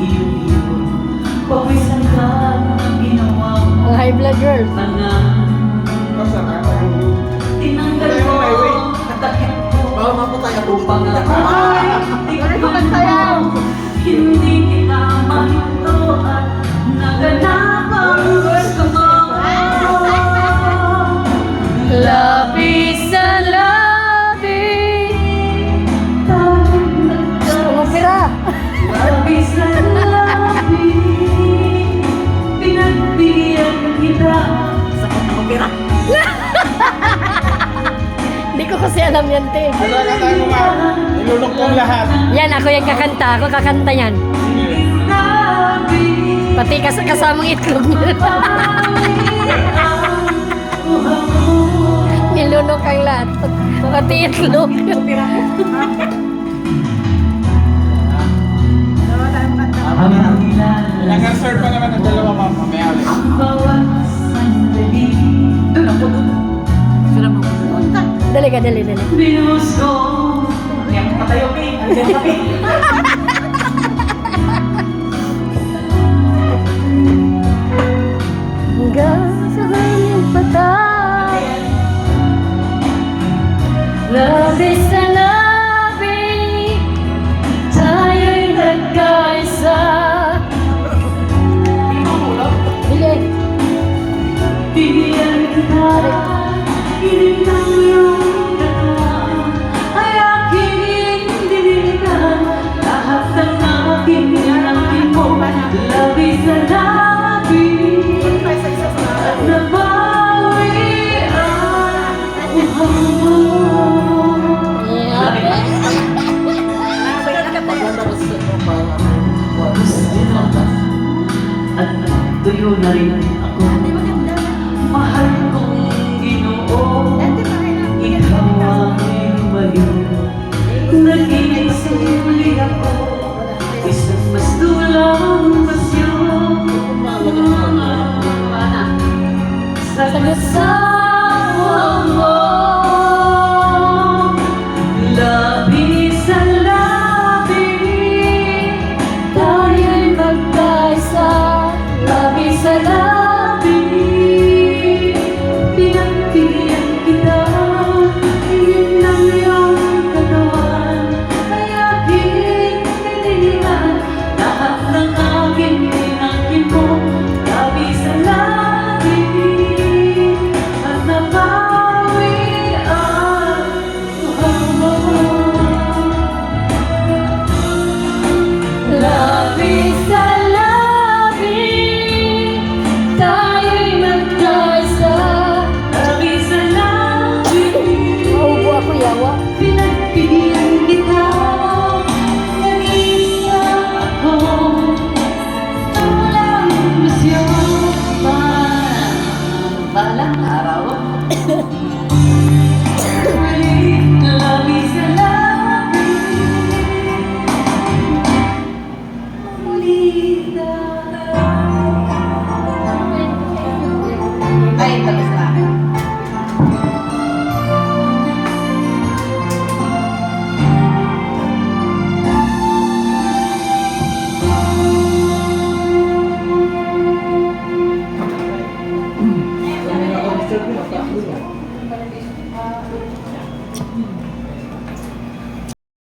iyo-iyo. Pawisan ka ang ginawa mo. Ang high blood girl. Tinanggal ko at takip ko. Bawal maputay ako. Upang ako'y hindi kita mahinto at naganap ang gusto mo. Lapis sa labi. Umupira. Lapis sa labi, pinagbigyan kita. Sakot na mapira. Hindi ko kasi alam yan, te. Ano na tayo mga nilulok kong lahat. Yan, ako yung kakanta. Ako kakanta yan. Pati kasamang itlog niya. Nilunok ang lahat. Pati itlog. Ilang serve pa naman ng dalawa mamaya ulit. Doon ako doon. Dali ka, dali. Binuhos ko. Yan, patayo ka eh. Andiyan kami. Hanggang sa kanyang patay. Labis na labi, tayo'y nagkaisa. Bili. Bigyan kita. Pilit ng iyong dalawa ay aking dinigan. Lahat ng aking nilangin mo, labis na labi. At nabawi ang uhaw mo. Maganda ko sa inyo para At tuyo na rin ako. Mahal kong Ginoo, ikaw ang baliw. Naging suli ako